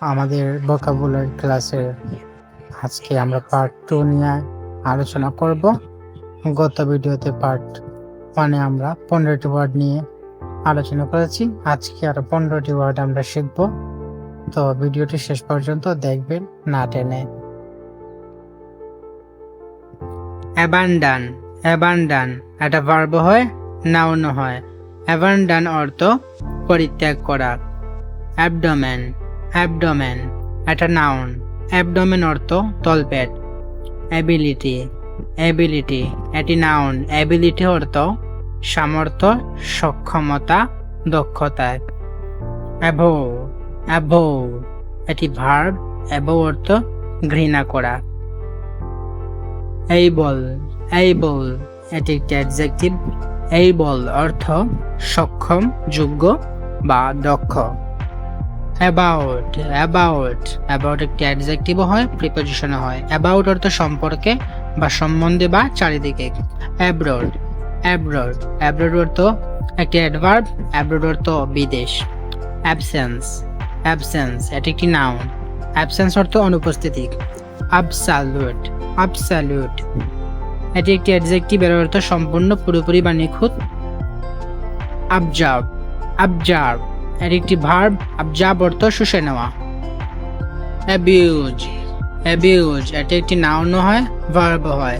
আমাদের ভোকাবুলারি ক্লাসের আজকে আমরা পার্ট 2 নিয়ে আলোচনা করব। গত ভিডিওতে পার্ট 1-এ আমরা 15টি ওয়ার্ড নিয়ে আলোচনা করেছি। আজকে আরো 15টি ওয়ার্ড আমরা শিখব, তো ভিডিওটি শেষ পর্যন্ত দেখবেন না টেনে। অ্যাবান্ডন, অ্যাবান্ডন এটা ভার্ব হয়, নাউন হয়। অ্যাবান্ডন অর্থ পরিত্যাগ করা। অ্যাবডোমেন, অ্যাবডোমেন এটা নাউন। অ্যাবডোমেন অর্থ তলপেট। অ্যাবিলিটি, অ্যাবিলিটি এটি নাউন। অ্যাবিলিটি অর্থ সামর্থ্য, সক্ষমতা, দক্ষতা। অ্যাভো, অ্যাভো এটি ভার্ব। অ্যাভো অর্থ ঘৃণা করা। এইবল, এইবল এটি একটি অ্যাডজেক্টিভ। এইবল অর্থ সক্ষম, যোগ্য বা দক্ষ। অ্যাবাউট, অ্যাবাউট অ্যাবাউট একটি অ্যাডজেক্টিভও হয়, প্রিপোজিশনও হয়। অ্যাবাউট অর্থ সম্পর্কে বা সম্বন্ধে বা চারিদিকে। অ্যাব্রড, অ্যাব্রড অ্যাব্রড অর্থ একটি অ্যাডভার্ব। অ্যাব্রড অর্থ বিদেশ। অ্যাবসেন্স, অ্যাবসেন্স এটি একটি নাউন। অ্যাবসেন্স অর্থ অনুপস্থিতি। আবসলিউট, আবসলিউট এটি একটি অ্যাডজেক্টিভ। এর অর্থ সম্পূর্ণ, পুরোপুরি বা নিখুঁত। অবজার্ভ, অবজার্ভ এটি একটি ভার্ব। অবজার্ভ অর্থ শুষে নেওয়া। অ্যাবিউজ, অ্যাবিউজ এটি একটি নাউনও হয়, ভার্বও হয়।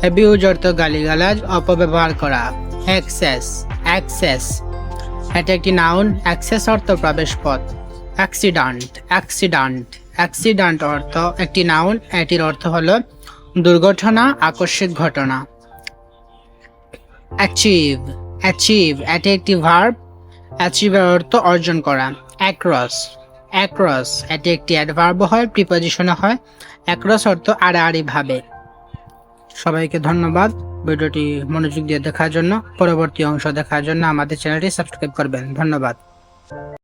অ্যাবিউজ অর্থ গালিগালাজ, অপব্যবহার করা। অ্যাক্সেস, অ্যাক্সেস এটি একটি নাউন। অ্যাক্সেস অর্থ প্রবেশ পথ। অ্যাক্সিডেন্ট, অ্যাক্সিডেন্ট অ্যাক্সিডেন্ট অর্থ একটি নাউন। এটির অর্থ হলো দুর্ঘটনা, আকস্মিক ঘটনা। অ্যাচিভ, অ্যাচিভ এটি একটি ভার্ব। অ্যাচিভের অর্থ অর্জন করা। অ্যাক্রস, অ্যাক্রস এটি একটি অ্যাডভার্ব হয়, প্রিপোজিশনও হয়। অ্যাক্রস অর্থ আড়াআড়ি ভাবে। সবাইকে ধন্যবাদ ভিডিওটি মনোযোগ দিয়ে দেখার জন্য। পরবর্তী অংশ দেখার জন্য আমাদের চ্যানেলটি সাবস্ক্রাইব করবেন। ধন্যবাদ।